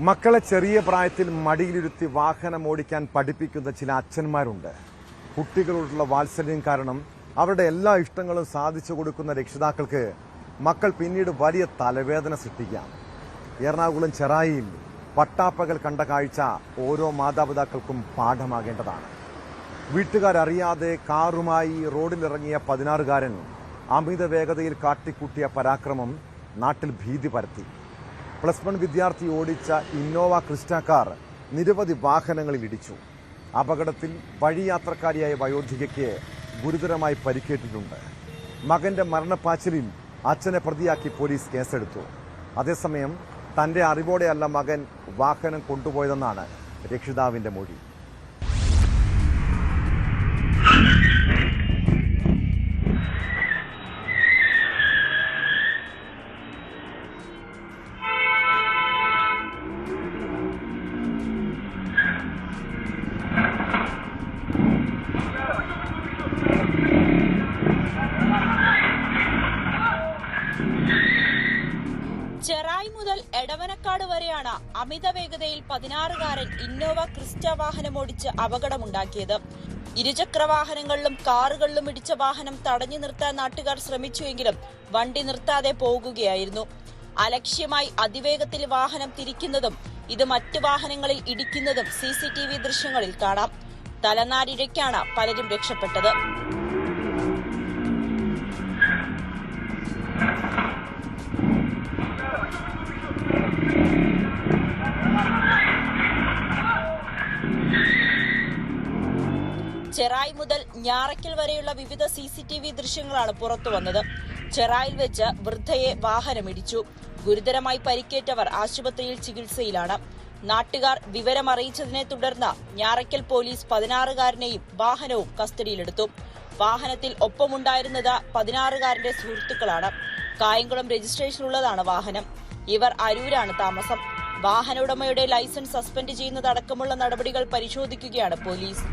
മക്കളെ ചെറിയ പ്രായത്തിൽ മടിയിലിരുത്തി വാഹനം ഓടിക്കാൻ പഠിപ്പിക്കുന്ന ചില അച്ഛന്മാരുണ്ട്. കുട്ടികളോടുള്ള വാത്സല്യം കാരണം അവരുടെ എല്ലാ ഇഷ്ടങ്ങളും സാധിച്ചു കൊടുക്കുന്ന രക്ഷിതാക്കൾക്ക് മക്കൾ പിന്നീട് വലിയ തലവേദന സൃഷ്ടിക്കാം. എറണാകുളം ചെറായിയിൽ പട്ടാപ്പകൽ കണ്ട കാഴ്ച ഓരോ മാതാപിതാക്കൾക്കും പാഠമാകേണ്ടതാണ്. വീട്ടുകാരറിയാതെ കാറുമായി റോഡിലിറങ്ങിയ 16-കാരൻ അമിത വേഗതയിൽ കാട്ടിക്കൂട്ടിയ പരാക്രമം നാട്ടിൽ ഭീതി പരത്തി. +1 വിദ്യാർത്ഥി ഓടിച്ച ഇന്നോവ ക്രിസ്റ്റ കാർ നിരവധി വാഹനങ്ങളിൽ ഇടിച്ചു. അപകടത്തിൽ വഴിയാത്രക്കാരിയായ വയോധികയ്ക്ക് ഗുരുതരമായി പരിക്കേറ്റിട്ടുണ്ട്. മകന്റെ മരണപ്പാച്ചിലിൽ അച്ഛനെ പ്രതിയാക്കി പോലീസ് കേസെടുത്തു. അതേസമയം തന്റെ അറിവോടെയല്ല മകൻ വാഹനം കൊണ്ടുപോയതെന്നാണ് രക്ഷിതാവിന്റെ മൊഴി. ചെറായി മുതൽ എടവനക്കാട് വരെയാണ് അമിത വേഗതയിൽ 16-കാരൻ ഇന്നോവ ക്രിസ്റ്റ വാഹനമോടിച്ച് അപകടമുണ്ടാക്കിയത്. ഇരുചക്ര വാഹനങ്ങളിലും കാറുകളിലും ഇടിച്ച വാഹനം തടഞ്ഞു നിർത്താൻ നാട്ടുകാർ ശ്രമിച്ചുവെങ്കിലും വണ്ടി നിർത്താതെ പോകുകയായിരുന്നു. അലക്ഷ്യമായി അതിവേഗത്തിൽ വാഹനം തിരിക്കുന്നതും ഇത് മറ്റു വാഹനങ്ങളിൽ ഇടിക്കുന്നതും CCTV ദൃശ്യങ്ങളിൽ കാണാം. തലനാരിഴയ്ക്കാണ് പലരും രക്ഷപ്പെട്ടത്. ചെറായി മുതൽ ഞാറയ്ക്കൽ വരെയുള്ള വിവിധ CCTV ദൃശ്യങ്ങളാണ് പുറത്തു വന്നത്. ചെറായിൽ വെച്ച് വൃദ്ധയെ വാഹനമിടിച്ചു. ഗുരുതരമായി പരിക്കേറ്റവർ ആശുപത്രിയിൽ ചികിത്സയിലാണ്. നാട്ടുകാർ വിവരമറിയിച്ചതിനെ തുടർന്ന് ഞാറയ്ക്കൽ പോലീസ് 16-കാരനെയും വാഹനവും കസ്റ്റഡിയിലെടുത്തു. വാഹനത്തിൽ ഒപ്പമുണ്ടായിരുന്നത് 16-കാരന്റെ സുഹൃത്തുക്കളാണ്. കായംകുളം രജിസ്ട്രേഷനുള്ളതാണ് വാഹനം. ഇവർ അരൂരാണ് താമസം. വാഹന ഉടമയുടെ ലൈസൻസ് സസ്പെൻഡ് ചെയ്യുന്നതടക്കമുള്ള നടപടികൾ പരിശോധിക്കുകയാണ് പോലീസ്.